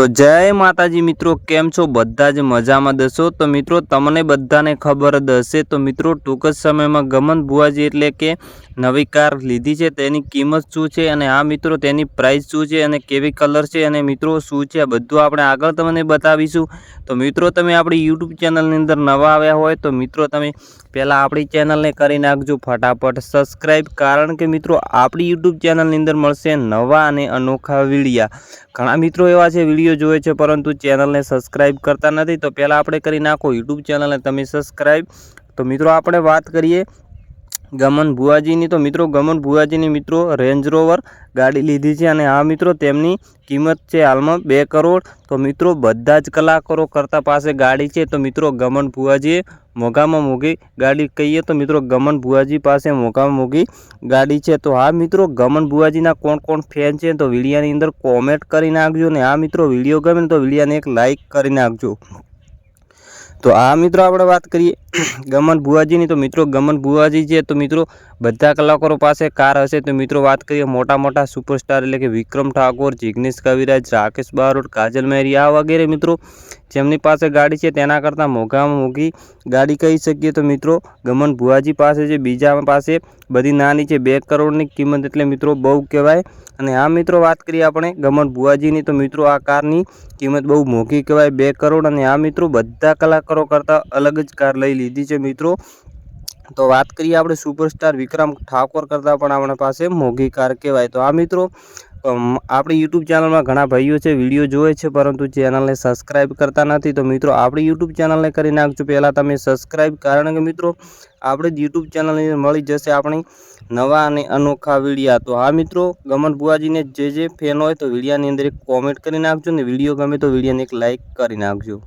तो जय माताजी मित्रों केम छो बधा ज मजामां दशो। तो मित्रों तमने बधाने खबर हशे तो मित्रों टूंक ज समय में गमन बुआजी एटले के नवी कार लीधी छे तेनी किंमत शुं छे अने आ मित्रों तेनी प्राइस शुं छे अने केवी कलर छे अने मित्रों शुं छे बधुं आपणे आगळ तमने बतावीशुं। तो मित्रों तमे आपणी यूट्यूब चेनल नी अंदर नवा आव्या होय तो मित्रों तमे पहला आपणी चेनल ने करी नाखजो फटाफट सब्सक्राइब, कारण के मित्रों आपणी यूट्यूब चेनल नी अंदर मळशे नवा अने अनोखा विडिया। घणा मित्रों एवा छे विडियो जोए छे परंतु चेनल ने सब्सक्राइब करता नथी, तो पहला आपणे करी नाखो यूट्यूब चेनल ने तमे सब्सक्राइब। तो मित्रों आपणे वात करीए गमन बुआजीनी। तो मित्रों गमन बुआजीनी मित्रों रेंज रोवर गाड़ी लीधी है अने आ मित्रों तेमनी किंमत है हाल में 2 करोड़। तो मित्रों बधा ज कलाकारों करता पासे गाड़ी है तो मित्रों गमन बुआजीए मोघामां मोघी गाड़ी कहीए तो मित्रों गमन बुआजी पासे मोघामां मोघी गाड़ी है। तो हाँ मित्रों गमन बुआजीना कोण कोण फैन है तो विडियोनी अंदर कॉमेंट करी नाखजो ने आ मित्रों विडियो गमे तो विडियोने एक लाइक करी नाखजो। तो आ मित्रों आपणे बात करिए गमन बुआजीनी। तो मित्रों गमन बुआजी है तो मित्रों बधा कलाकारों पासे कार हशे। तो मित्रों बात करिए मोटा मोटा सुपरस्टार एटले के विक्रम ठाकुर, जिग्नेश कविराज, राकेश बारोट, काजल मेहरी आ वगैरह मित्रों जेमनी पासे गाड़ी है तेना करता मोघामां मोघी गाड़ी कही सकीए। तो मित्रों गमन बुआजी पासे जे बीजा पासे बधी नानी छे 2 करोड़नी किंमत एटले मित्रों बहु कहेवाय। अने आ मित्रों बात करिए आपणे गमन बुआजीनी तो मित्रों आ कारनी किंमत बहु मोघी कहेवाय 2 करोड़। अने आ मित्रों बधा कलाकारों करता अलग ज कार लई लीधी छे मित्रों। तो बात करिए आपणे सुपरस्टार विक्रम ठाकुर करता पण आपणे पासे मोघी कार कहेवाय। तो आ मित्रों आपणी यूट्यूब चेनल में घणा भाईओ छे विडियो जोए छे परंतु चेनल ने सब्सक्राइब करता नथी। तो मित्रों आपणी यूट्यूब चेनल ने करी नाखजो पहला तमे सब्सक्राइब, कारण के मित्रों आपणे यूट्यूब चेनल ने मळी जशे आपणी नवा अने अनोखा विडिया। तो हाँ मित्रों गमन बुआजी ने जे फैन होय तो विडियोनी अंदर एक कॉमेंट करी नाखजो ने विडियो गमे तो विडियोने एक लाइक करी नाखजो।